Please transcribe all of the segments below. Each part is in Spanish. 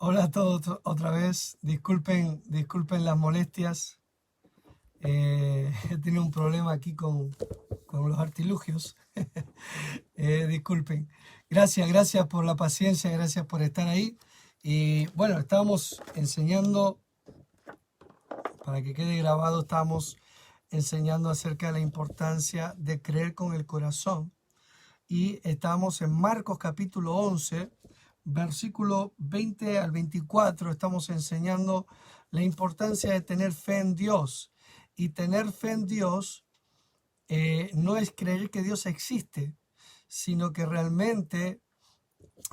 Hola a todos otra vez. Disculpen las molestias. He tenido un problema aquí con los artilugios. Disculpen. Gracias por la paciencia, gracias por estar ahí. Y bueno, estábamos enseñando, para que quede grabado, estábamos enseñando acerca de la importancia de creer con el corazón. Y estamos en Marcos capítulo 11, versículo 20 al 24. Estamos enseñando la importancia de tener fe en Dios. Y tener fe en Dios no es creer que Dios existe, sino que realmente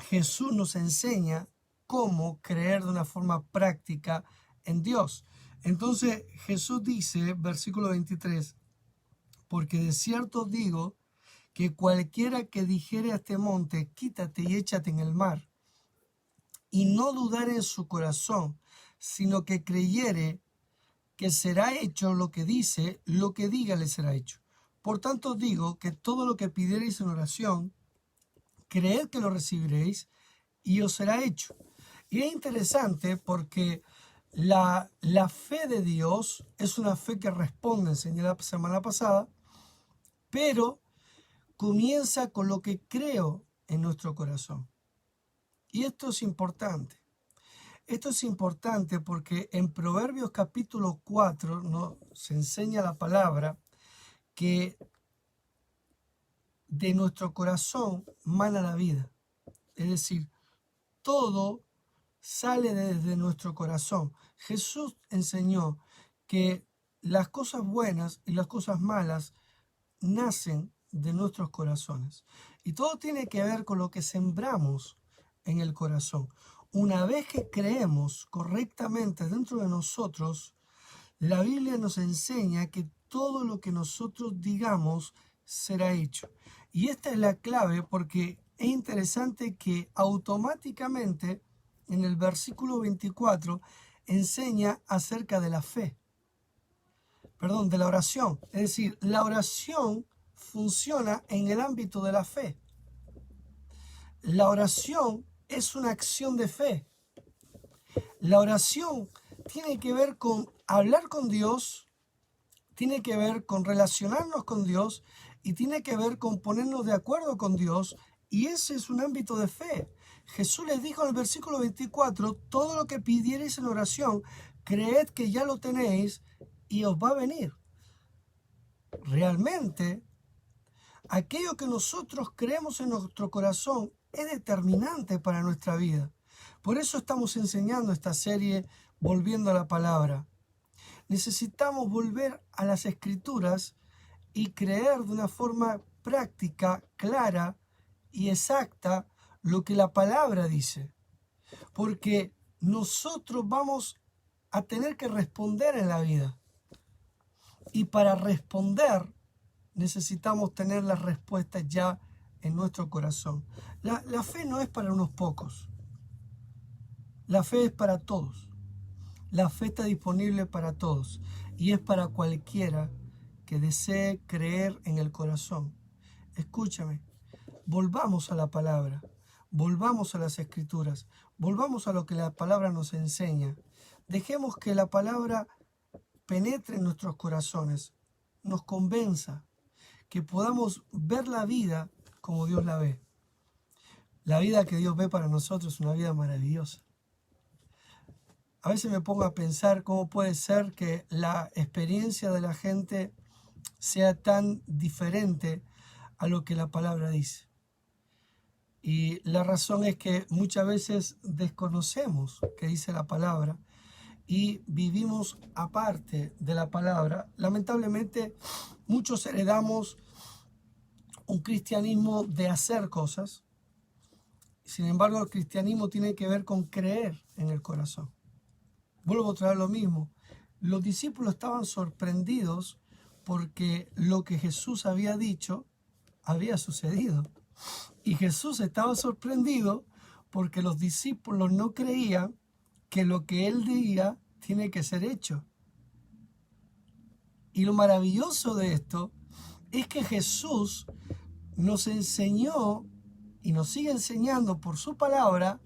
Jesús nos enseña cómo creer de una forma práctica en Dios. Entonces Jesús dice, versículo 23, porque de cierto digo que cualquiera que dijere a este monte, quítate y échate en el mar, y no dudare en su corazón, sino que creyere que será hecho lo que dice, lo que diga le será hecho. Por tanto digo que todo lo que pidiereis en oración, creed que lo recibiréis y os será hecho. Y es interesante porque la fe de Dios es una fe que responde, enseñé la semana pasada, pero comienza con lo que creo en nuestro corazón. Y esto es importante. Esto es importante porque en Proverbios capítulo 4 nos enseña la palabra que de nuestro corazón mana la vida. Es decir, todo sale desde nuestro corazón. Jesús enseñó que las cosas buenas y las cosas malas nacen de nuestros corazones. Y todo tiene que ver con lo que sembramos en el corazón. Una vez que creemos correctamente dentro de nosotros, la Biblia nos enseña que todo lo que nosotros digamos será hecho. Y esta es la clave porque es interesante que automáticamente en el versículo 24 enseña acerca de la fe. Perdón, de la oración. Es decir, la oración funciona en el ámbito de la fe. La oración es una acción de fe. La oración tiene que ver con hablar con Dios, tiene que ver con relacionarnos con Dios y tiene que ver con ponernos de acuerdo con Dios, y ese es un ámbito de fe. Jesús les dijo en el versículo 24, todo lo que pidiereis en oración, creed que ya lo tenéis y os va a venir. Realmente, aquello que nosotros creemos en nuestro corazón es determinante para nuestra vida. Por eso estamos enseñando esta serie Volviendo a la Palabra. Necesitamos volver a las Escrituras y creer de una forma práctica, clara y exacta lo que la palabra dice. Porque nosotros vamos a tener que responder en la vida. Y para responder necesitamos tener las respuestas ya en nuestro corazón. La fe no es para unos pocos. La fe es para todos. La fe está disponible para todos y es para cualquiera que desee creer en el corazón. Escúchame, volvamos a la palabra, volvamos a las escrituras, volvamos a lo que la palabra nos enseña. Dejemos que la palabra penetre en nuestros corazones, nos convenza, que podamos ver la vida como Dios la ve. La vida que Dios ve para nosotros es una vida maravillosa. A veces me pongo a pensar cómo puede ser que la experiencia de la gente sea tan diferente a lo que la palabra dice. Y la razón es que muchas veces desconocemos qué dice la palabra y vivimos aparte de la palabra. Lamentablemente, muchos heredamos un cristianismo de hacer cosas. Sin embargo, el cristianismo tiene que ver con creer en el corazón. Vuelvo a traer lo mismo. Los discípulos estaban sorprendidos porque lo que Jesús había dicho había sucedido. Y Jesús estaba sorprendido porque los discípulos no creían que lo que él diga tiene que ser hecho. Y lo maravilloso de esto es que Jesús nos enseñó y nos sigue enseñando por su palabra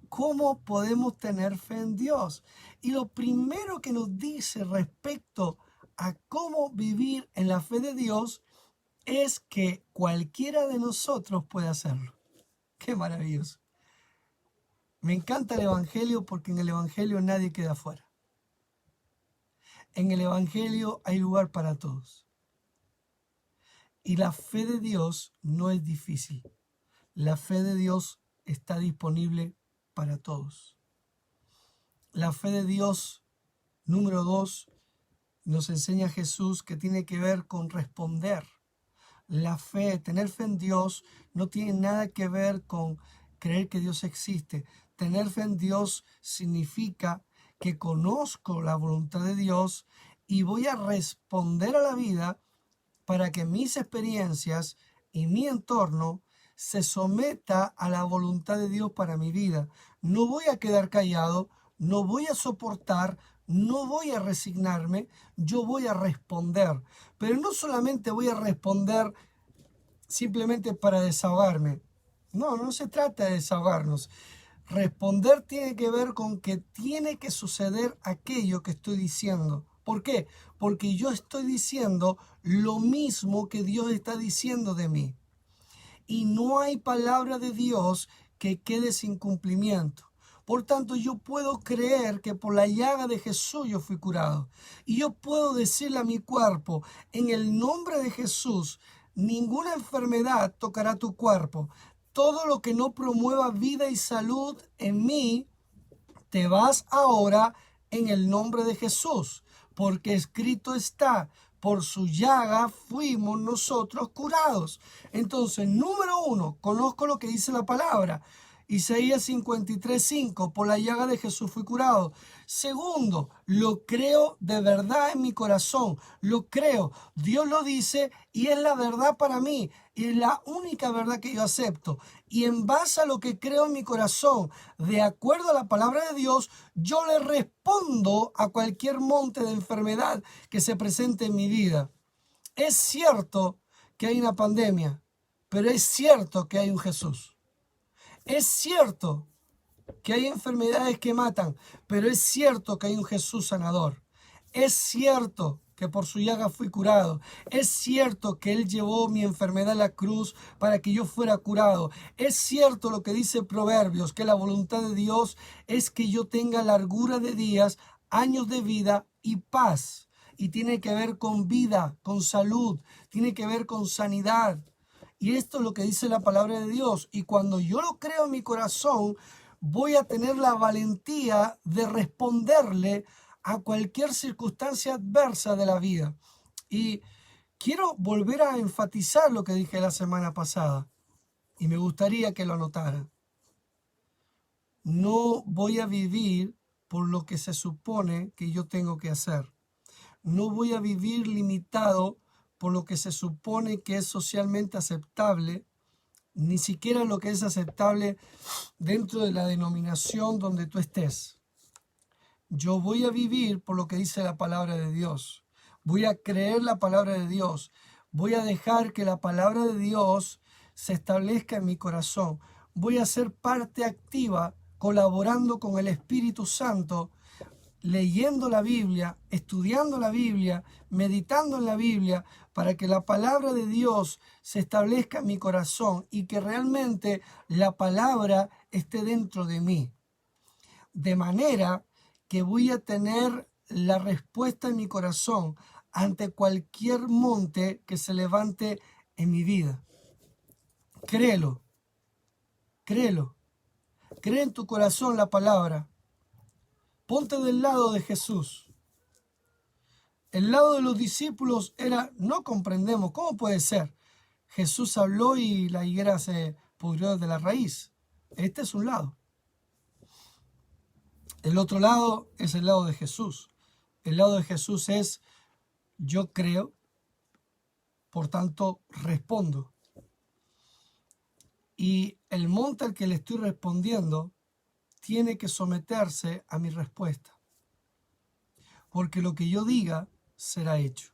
¿Cómo podemos tener fe en Dios? Y lo primero que nos dice respecto a cómo vivir en la fe de Dios es que cualquiera de nosotros puede hacerlo. ¡Qué maravilloso! Me encanta el Evangelio porque en el Evangelio nadie queda fuera. En el Evangelio hay lugar para todos. Y la fe de Dios no es difícil. La fe de Dios está disponible para todos. La fe de Dios, número 2, nos enseña Jesús que tiene que ver con responder. La fe, tener fe en Dios, no tiene nada que ver con creer que Dios existe. Tener fe en Dios significa que conozco la voluntad de Dios y voy a responder a la vida para que mis experiencias y mi entorno se someta a la voluntad de Dios para mi vida. No voy a quedar callado, no voy a soportar, no voy a resignarme, yo voy a responder. Pero no solamente voy a responder simplemente para desahogarme. No se trata de desahogarnos. Responder tiene que ver con que tiene que suceder aquello que estoy diciendo. ¿Por qué? Porque yo estoy diciendo lo mismo que Dios está diciendo de mí. Y no hay palabra de Dios que quede sin cumplimiento. Por tanto, yo puedo creer que por la llaga de Jesús yo fui curado. Y yo puedo decirle a mi cuerpo, en el nombre de Jesús, ninguna enfermedad tocará tu cuerpo. Todo lo que no promueva vida y salud en mí, te vas ahora en el nombre de Jesús, porque escrito está, por su llaga fuimos nosotros curados. Entonces, número 1, conozco lo que dice la palabra. Isaías 53:5, por la llaga de Jesús fui curado. Segundo, lo creo de verdad en mi corazón, lo creo. Dios lo dice y es la verdad para mí, y es la única verdad que yo acepto. Y en base a lo que creo en mi corazón, de acuerdo a la palabra de Dios, yo le respondo a cualquier monte de enfermedad que se presente en mi vida. Es cierto que hay una pandemia, pero es cierto que hay un Jesús. Es cierto que hay enfermedades que matan, pero es cierto que hay un Jesús sanador. Es cierto que por su llaga fui curado. Es cierto que Él llevó mi enfermedad a la cruz para que yo fuera curado. Es cierto lo que dice Proverbios, que la voluntad de Dios es que yo tenga largura de días, años de vida y paz. Y tiene que ver con vida, con salud, tiene que ver con sanidad. Y esto es lo que dice la palabra de Dios. Y cuando yo lo creo en mi corazón, voy a tener la valentía de responderle a cualquier circunstancia adversa de la vida. Y quiero volver a enfatizar lo que dije la semana pasada. Y me gustaría que lo anotaran. No voy a vivir por lo que se supone que yo tengo que hacer. No voy a vivir limitado por lo que se supone que es socialmente aceptable, ni siquiera lo que es aceptable dentro de la denominación donde tú estés. Yo voy a vivir por lo que dice la palabra de Dios. Voy a creer la palabra de Dios. Voy a dejar que la palabra de Dios se establezca en mi corazón. Voy a ser parte activa, colaborando con el Espíritu Santo, leyendo la Biblia, estudiando la Biblia, meditando en la Biblia, para que la palabra de Dios se establezca en mi corazón y que realmente la palabra esté dentro de mí. De manera que voy a tener la respuesta en mi corazón ante cualquier monte que se levante en mi vida. Créelo, créelo. Cree en tu corazón la palabra. Ponte del lado de Jesús. El lado de los discípulos era, no comprendemos, ¿cómo puede ser? Jesús habló y la higuera se pudrió desde la raíz. Este es un lado. El otro lado es el lado de Jesús. El lado de Jesús es, yo creo, por tanto respondo. Y el monte al que le estoy respondiendo tiene que someterse a mi respuesta. Porque lo que yo diga será hecho.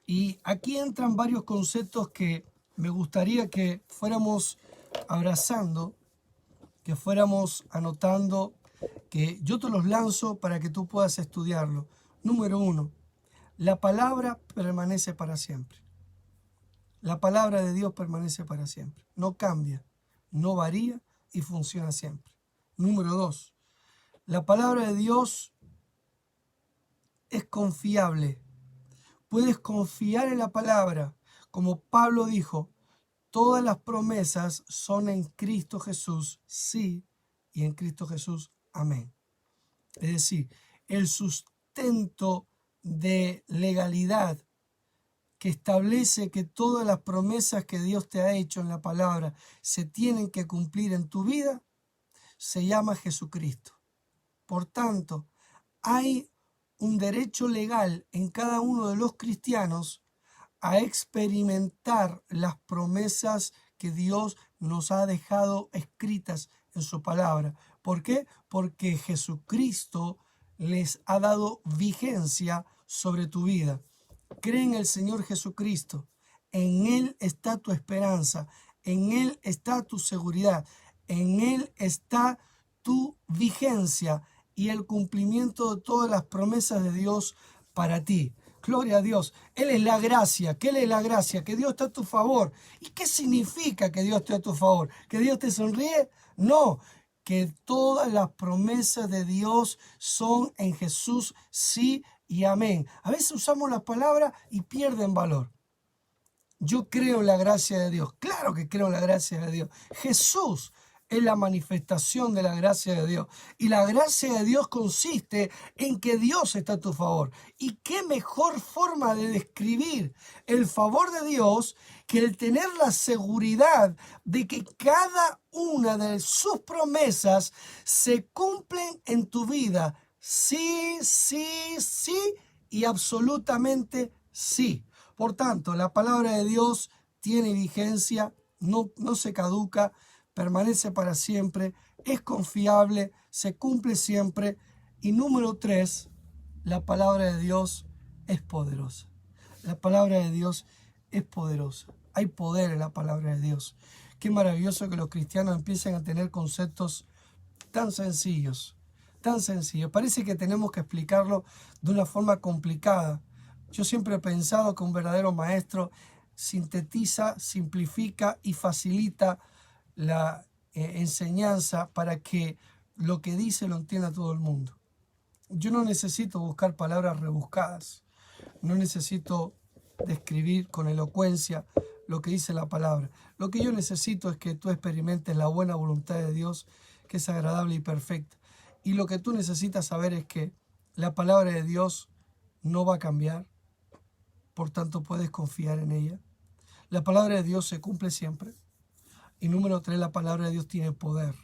Y aquí entran varios conceptos que me gustaría que fuéramos abrazando que fuéramos anotando, que yo te los lanzo para que tú puedas estudiarlo. Número 1, la palabra permanece para siempre. La palabra de Dios permanece para siempre. No cambia, no varía y funciona siempre. Número 2, la palabra de Dios es confiable. Puedes confiar en la palabra. Como Pablo dijo, todas las promesas son en Cristo Jesús, sí, y en Cristo Jesús, amén. Es decir, el sustento de legalidad que establece que todas las promesas que Dios te ha hecho en la palabra se tienen que cumplir en tu vida, se llama Jesucristo. Por tanto, hay un derecho legal en cada uno de los cristianos a experimentar las promesas que Dios nos ha dejado escritas en su palabra. ¿Por qué? Porque Jesucristo les ha dado vigencia sobre tu vida. Cree en el Señor Jesucristo. En Él está tu esperanza. En Él está tu seguridad. En Él está tu vigencia y el cumplimiento de todas las promesas de Dios para ti. Gloria a Dios. Él es la gracia. ¿Qué es la gracia? Que Dios está a tu favor. ¿Y qué significa que Dios esté a tu favor? ¿Que Dios te sonríe? No. Que todas las promesas de Dios son en Jesús, sí y amén. A veces usamos las palabras y pierden valor. Yo creo en la gracia de Dios. Claro que creo en la gracia de Dios. Jesús es la manifestación de la gracia de Dios. Y la gracia de Dios consiste en que Dios está a tu favor. ¿Y qué mejor forma de describir el favor de Dios que el tener la seguridad de que cada una de sus promesas se cumplen en tu vida? Sí, sí, sí y absolutamente sí. Por tanto, la palabra de Dios tiene vigencia, no se caduca, permanece para siempre, es confiable, se cumple siempre. Y número 3, la palabra de Dios es poderosa. La palabra de Dios es poderosa. Hay poder en la palabra de Dios. Qué maravilloso que los cristianos empiecen a tener conceptos tan sencillos, tan sencillos. Parece que tenemos que explicarlo de una forma complicada. Yo siempre he pensado que un verdadero maestro sintetiza, simplifica y facilita la enseñanza para que lo que dice lo entienda todo el mundo. Yo no necesito buscar palabras rebuscadas, no necesito describir con elocuencia lo que dice la palabra. Lo que yo necesito es que tú experimentes la buena voluntad de Dios, que es agradable y perfecta. Y lo que tú necesitas saber es que la palabra de Dios no va a cambiar, por tanto puedes confiar en ella. La palabra de Dios se cumple siempre. Y número 3, la palabra de Dios tiene poder.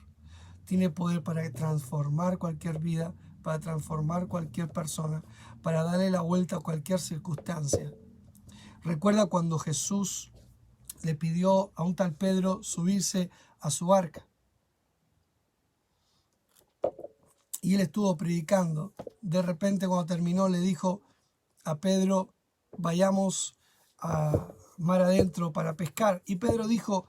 Tiene poder para transformar cualquier vida, para transformar cualquier persona, para darle la vuelta a cualquier circunstancia. Recuerda cuando Jesús le pidió a un tal Pedro subirse a su barca. Y él estuvo predicando. De repente, cuando terminó, le dijo a Pedro, vayamos a mar adentro para pescar. Y Pedro dijo,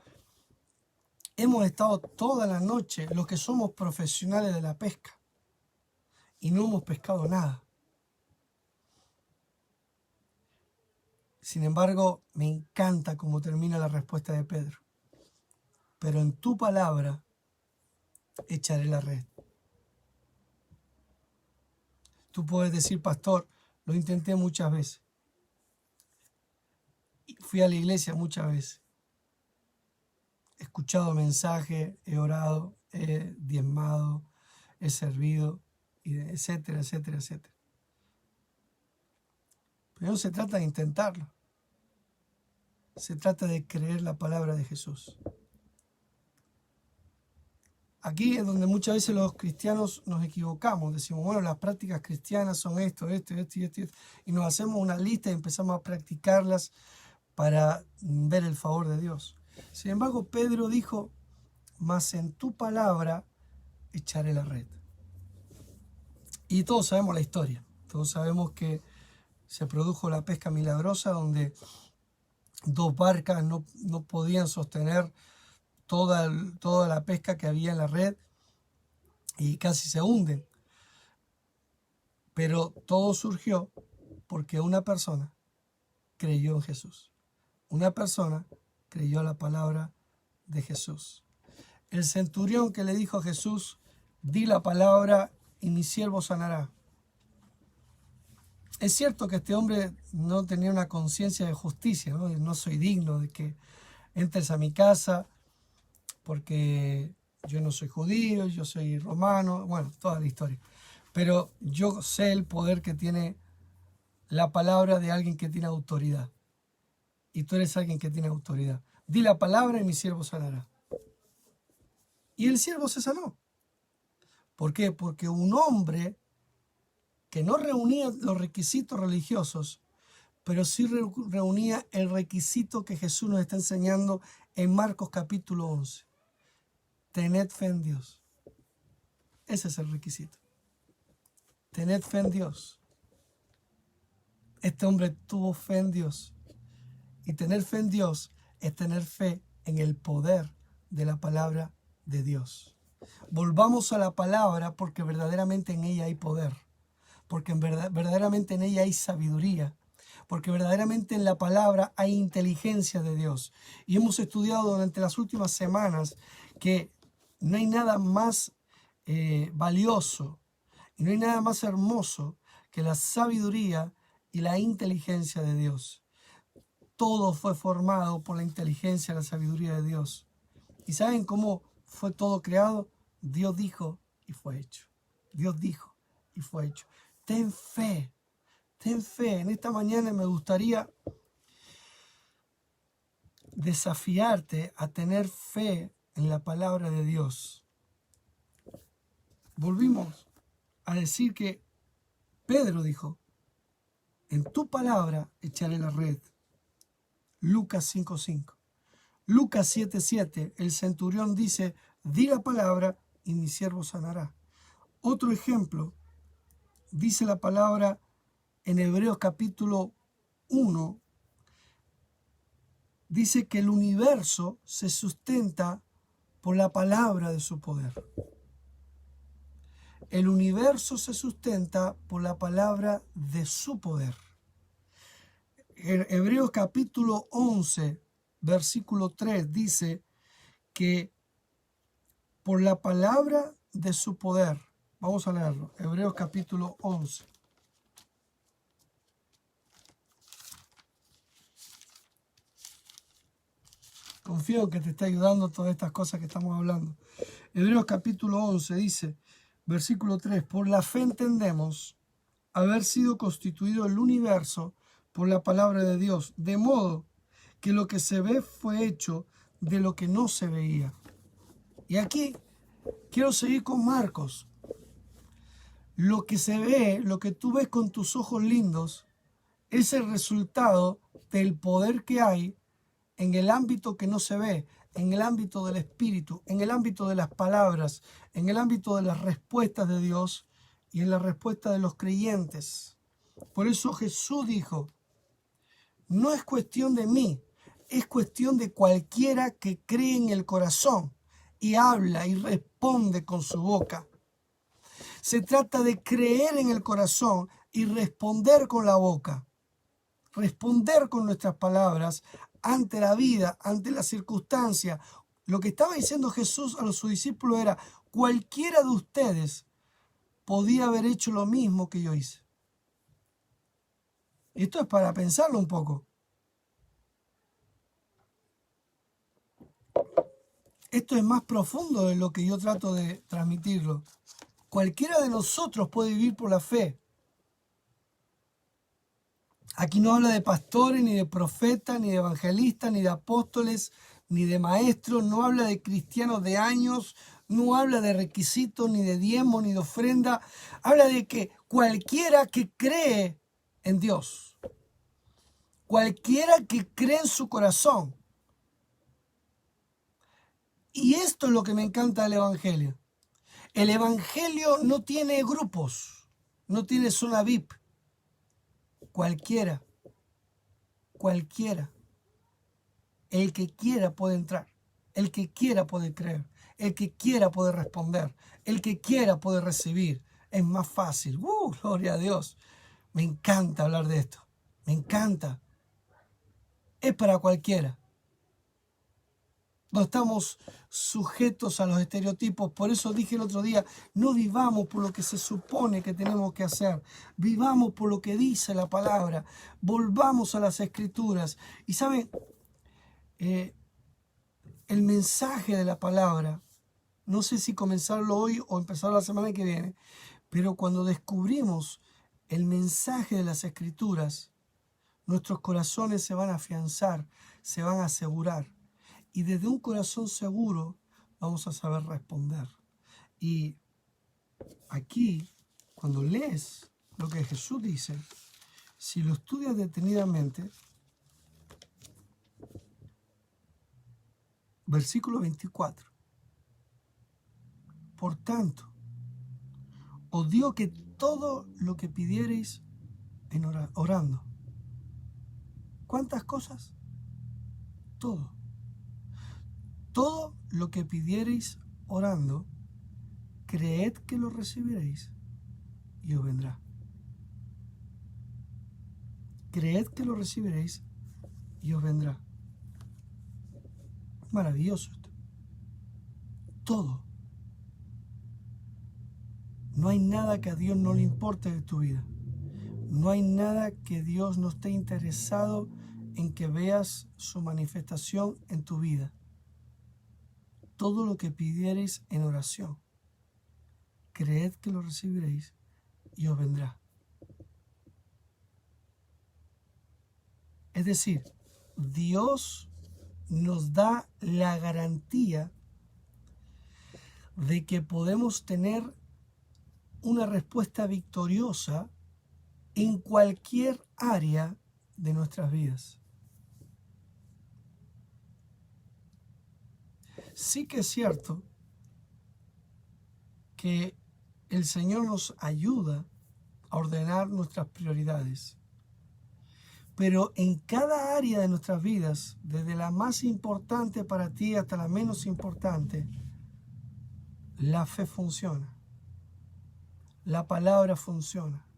hemos estado toda la noche, los que somos profesionales de la pesca, y no hemos pescado nada. Sin embargo, me encanta cómo termina la respuesta de Pedro. Pero en tu palabra echaré la red. Tú puedes decir, pastor, lo intenté muchas veces. Fui a la iglesia muchas veces. He escuchado mensajes, he orado, he diezmado, he servido, etcétera, etcétera, etcétera. Pero no se trata de intentarlo. Se trata de creer la palabra de Jesús. Aquí es donde muchas veces los cristianos nos equivocamos. Decimos, bueno, las prácticas cristianas son esto, y nos hacemos una lista y empezamos a practicarlas para ver el favor de Dios. Sin embargo, Pedro dijo, mas en tu palabra echaré la red. Y todos sabemos la historia. Todos sabemos que se produjo la pesca milagrosa donde 2 barcas no podían sostener toda la pesca que había en la red y casi se hunden. Pero todo surgió porque una persona creyó en Jesús. Una persona creyó a la palabra de Jesús. El centurión que le dijo a Jesús, di la palabra y mi siervo sanará. Es cierto que este hombre no tenía una conciencia de justicia, ¿no? No soy digno de que entres a mi casa porque yo no soy judío, yo soy romano, bueno, toda la historia. Pero yo sé el poder que tiene la palabra de alguien que tiene autoridad. Y tú eres alguien que tiene autoridad. Di la palabra y mi siervo sanará. Y el siervo se sanó. ¿Por qué? Porque un hombre que no reunía los requisitos religiosos, pero sí reunía el requisito que Jesús nos está enseñando en Marcos capítulo 11. Tened fe en Dios. Ese es el requisito. Tened fe en Dios. Este hombre tuvo fe en Dios. Y tener fe en Dios es tener fe en el poder de la palabra de Dios. Volvamos a la palabra porque verdaderamente en ella hay poder. Porque verdaderamente en ella hay sabiduría. Porque verdaderamente en la palabra hay inteligencia de Dios. Y hemos estudiado durante las últimas semanas que no hay nada más valioso y no hay nada más hermoso que la sabiduría y la inteligencia de Dios. Todo fue formado por la inteligencia y la sabiduría de Dios. ¿Y saben cómo fue todo creado? Dios dijo y fue hecho. Dios dijo y fue hecho. Ten fe, ten fe. En esta mañana me gustaría desafiarte a tener fe en la palabra de Dios. Volvimos a decir que Pedro dijo, en tu palabra echaré la red. Lucas 5:5. Lucas 7:7, el centurión dice, di la palabra y mi siervo sanará. Otro ejemplo, dice la palabra en Hebreos capítulo 1, dice que el universo se sustenta por la palabra de su poder. El universo se sustenta por la palabra de su poder. En Hebreos capítulo 11, versículo 3 dice que por la palabra de su poder, vamos a leerlo, Hebreos capítulo 11. Confío que te está ayudando todas estas cosas que estamos hablando. Hebreos capítulo 11 dice, versículo 3, por la fe entendemos haber sido constituido el universo por la palabra de Dios, de modo que lo que se ve fue hecho de lo que no se veía. Y aquí quiero seguir con Marcos. Lo que se ve, lo que tú ves con tus ojos lindos, es el resultado del poder que hay en el ámbito que no se ve, en el ámbito del espíritu, en el ámbito de las palabras, en el ámbito de las respuestas de Dios y en la respuesta de los creyentes. Por eso Jesús dijo, no es cuestión de mí, es cuestión de cualquiera que cree en el corazón y habla y responde con su boca. Se trata de creer en el corazón y responder con la boca. Responder con nuestras palabras ante la vida, ante la circunstancia. Lo que estaba diciendo Jesús a sus discípulos era, cualquiera de ustedes podía haber hecho lo mismo que yo hice. Esto es para pensarlo un poco. Esto es más profundo de lo que yo trato de transmitirlo. Cualquiera de nosotros puede vivir por la fe. Aquí no habla de pastores, ni de profetas, ni de evangelistas, ni de apóstoles, ni de maestros. No habla de cristianos de años. No habla de requisitos, ni de diezmo, ni de ofrenda. Habla de que cualquiera que cree en Dios, cualquiera que cree en su corazón. Y esto es lo que me encanta del Evangelio. El Evangelio no tiene grupos, no tiene zona VIP. Cualquiera, el que quiera puede entrar. El que quiera puede creer. El que quiera puede responder. El que quiera puede recibir. Es más fácil. Gloria a Dios. Me encanta hablar de esto. Me encanta. Es para cualquiera. No estamos sujetos a los estereotipos. Por eso dije el otro día, no vivamos por lo que se supone que tenemos que hacer. Vivamos por lo que dice la palabra. Volvamos a las Escrituras. Y saben, el mensaje de la palabra, no sé si comenzarlo hoy o empezarlo la semana que viene, pero cuando descubrimos el mensaje de las Escrituras, nuestros corazones se van a afianzar, se van a asegurar. Y desde un corazón seguro vamos a saber responder. Y aquí, cuando lees lo que Jesús dice, si lo estudias detenidamente, versículo 24. Por tanto, os digo que todo lo que pidiereis en orando. ¿Cuántas cosas? Todo. Todo lo que pidiereis orando, creed que lo recibiréis y os vendrá. Creed que lo recibiréis y os vendrá. Maravilloso esto. Todo. No hay nada que a Dios no le importe de tu vida. No hay nada que Dios no esté interesado en que veas su manifestación en tu vida. Todo lo que pidiereis en oración, creed que lo recibiréis y os vendrá. Es decir, Dios nos da la garantía de que podemos tener una respuesta victoriosa en cualquier área de nuestras vidas. Sí que es cierto que el Señor nos ayuda a ordenar nuestras prioridades, pero en cada área de nuestras vidas, desde la más importante para ti hasta la menos importante, la fe funciona, la palabra funciona,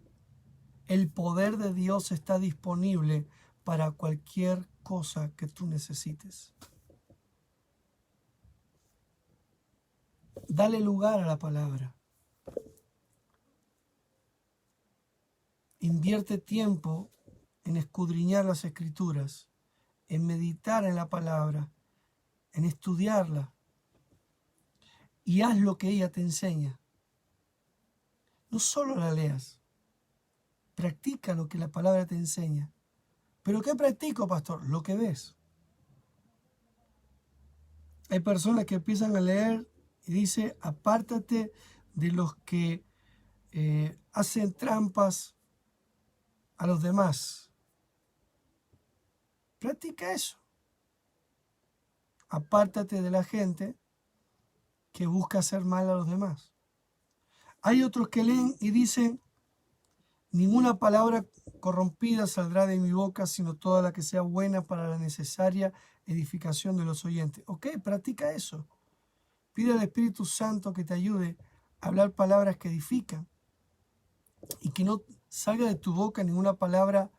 el poder de Dios está disponible para cualquier cosa que tú necesites. Dale lugar a la palabra. Invierte tiempo en escudriñar las Escrituras, en meditar en la palabra, en estudiarla. Y haz lo que ella te enseña. No solo la leas, practica lo que la palabra te enseña. ¿Pero qué practico, pastor? Lo que ves. Hay personas que empiezan a leer y dice, apártate de los que hacen trampas a los demás. Practica eso. Apártate de la gente que busca hacer mal a los demás. Hay otros que leen y dicen, ninguna palabra corrompida saldrá de mi boca, sino toda la que sea buena para la necesaria edificación de los oyentes. Ok, practica eso. Pide al Espíritu Santo que te ayude a hablar palabras que edifican y que no salga de tu boca ninguna palabra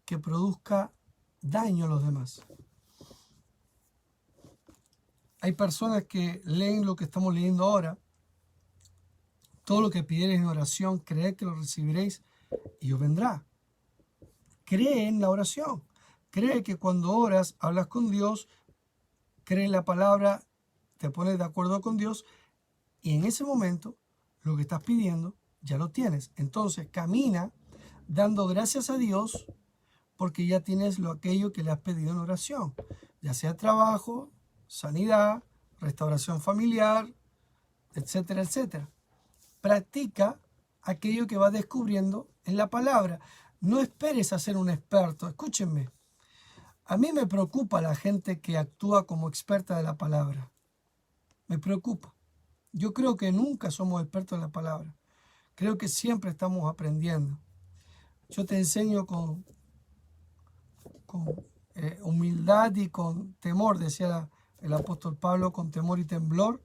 que produzca daño a los demás. Hay personas que leen lo que estamos leyendo ahora. Todo lo que pidiereis en oración, creed que lo recibiréis y os vendrá. Cree en la oración. Cree que cuando oras, hablas con Dios, cree en la palabra, te pones de acuerdo con Dios y en ese momento lo que estás pidiendo ya lo tienes. Entonces camina dando gracias a Dios porque ya tienes aquello que le has pedido en oración, ya sea trabajo, sanidad, restauración familiar, etcétera, etcétera. Practica aquello que vas descubriendo en la palabra. No esperes a ser un experto. Escúchenme. A mí me preocupa la gente que actúa como experta de la palabra. Me preocupa. Yo creo que nunca somos expertos en la palabra. Creo que siempre estamos aprendiendo. Yo te enseño con humildad y con temor, decía el apóstol Pablo, con temor y temblor,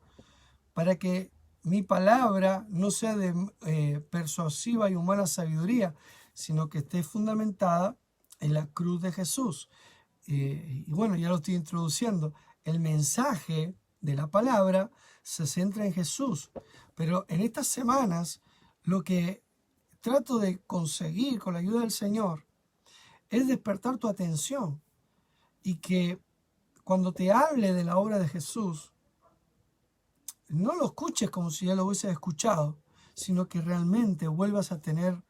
para que mi palabra no sea de persuasiva y humana sabiduría, sino que esté fundamentada en la cruz de Jesús. Y bueno, ya lo estoy introduciendo. El mensaje de la palabra se centra en Jesús. Pero en estas semanas lo que trato de conseguir con la ayuda del Señor es despertar tu atención y que cuando te hable de la obra de Jesús, no lo escuches como si ya lo hubieses escuchado, sino que realmente vuelvas a tener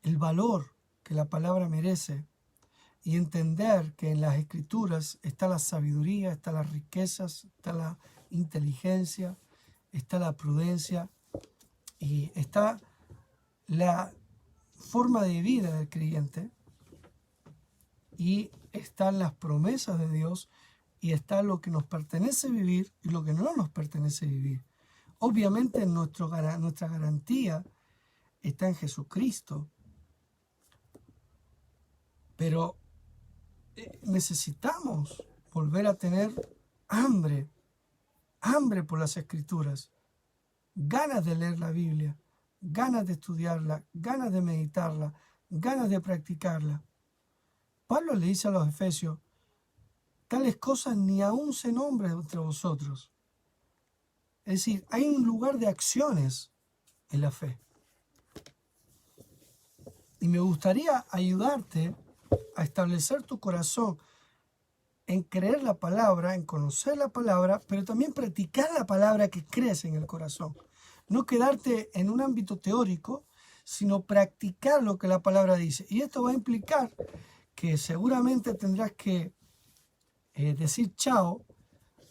el valor que la palabra merece y entender que en las Escrituras está la sabiduría, está las riquezas, está la inteligencia, está la prudencia y está la forma de vida del creyente y están las promesas de Dios y está lo que nos pertenece vivir y lo que no nos pertenece vivir. Obviamente nuestra garantía está en Jesucristo, pero necesitamos volver a tener hambre por las Escrituras, ganas de leer la Biblia, ganas de estudiarla, ganas de meditarla, ganas de practicarla. Pablo le dice a los Efesios, tales cosas ni aún se nombran entre vosotros. Es decir, hay un lugar de acciones en la fe. Y me gustaría ayudarte a establecer tu corazón en creer la palabra, en conocer la palabra, pero también practicar la palabra que crees en el corazón. No quedarte en un ámbito teórico, sino practicar lo que la palabra dice. Y esto va a implicar que seguramente tendrás que decir chao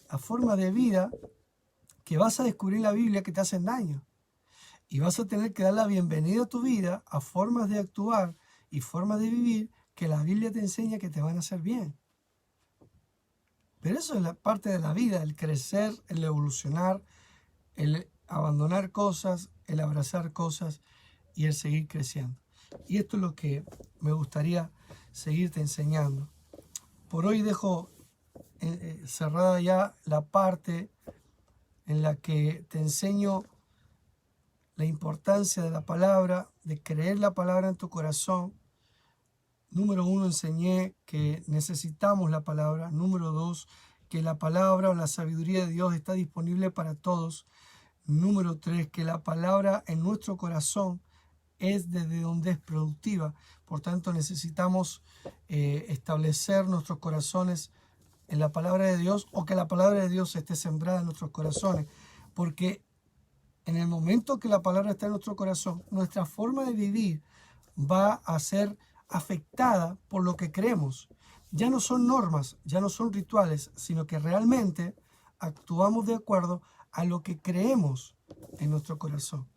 a formas de vida que vas a descubrir en la Biblia que te hacen daño. Y vas a tener que dar la bienvenida a tu vida a formas de actuar y formas de vivir que la Biblia te enseña que te van a hacer bien. Pero eso es la parte de la vida, el crecer, el evolucionar, el abandonar cosas, el abrazar cosas y el seguir creciendo. Y esto es lo que me gustaría seguirte enseñando. Por hoy dejo cerrada ya la parte en la que te enseño la importancia de la palabra, de creer la palabra en tu corazón. Número 1, enseñé que necesitamos la palabra. Número 2, que la palabra o la sabiduría de Dios está disponible para todos. Número 3, que la palabra en nuestro corazón es desde donde es productiva. Por tanto, necesitamos establecer nuestros corazones en la palabra de Dios o que la palabra de Dios esté sembrada en nuestros corazones. Porque en el momento que la palabra está en nuestro corazón, nuestra forma de vivir va a ser afectada por lo que creemos. Ya no son normas, ya no son rituales, sino que realmente actuamos de acuerdo a lo que creemos en nuestro corazón.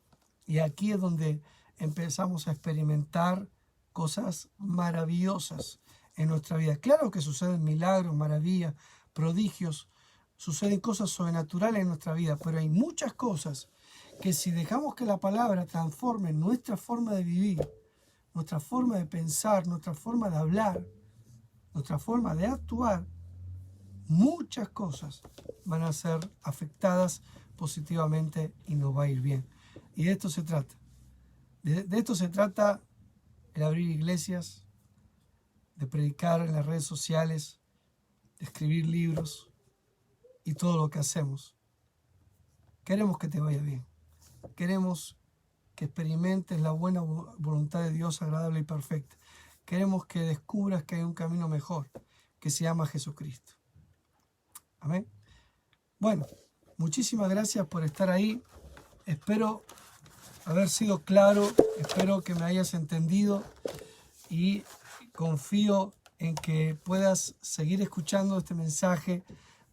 Y aquí es donde empezamos a experimentar cosas maravillosas en nuestra vida. Claro que suceden milagros, maravillas, prodigios, suceden cosas sobrenaturales en nuestra vida, pero hay muchas cosas que si dejamos que la palabra transforme nuestra forma de vivir, nuestra forma de pensar, nuestra forma de hablar, nuestra forma de actuar, muchas cosas van a ser afectadas positivamente y nos va a ir bien. Y de esto se trata. De esto se trata el abrir iglesias, de predicar en las redes sociales, de escribir libros y todo lo que hacemos. Queremos que te vaya bien. Queremos que experimentes la buena voluntad de Dios agradable y perfecta. Queremos que descubras que hay un camino mejor, que se llama Jesucristo. Amén. Bueno, muchísimas gracias por estar ahí. Espero haber sido claro, espero que me hayas entendido y confío en que puedas seguir escuchando este mensaje.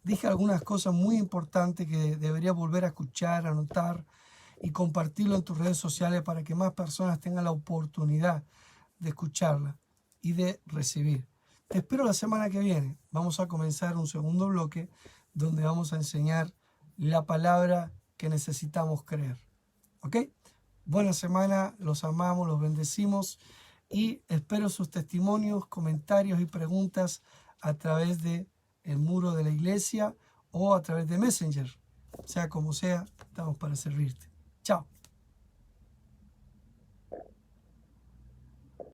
Dije algunas cosas muy importantes que deberías volver a escuchar, anotar y compartirlo en tus redes sociales para que más personas tengan la oportunidad de escucharla y de recibir. Te espero la semana que viene. Vamos a comenzar un segundo bloque donde vamos a enseñar la palabra que necesitamos creer. ¿Ok? Buena semana, los amamos, los bendecimos y espero sus testimonios, comentarios y preguntas a través de el muro de la iglesia o a través de Messenger. Sea como sea, estamos para servirte. Chao.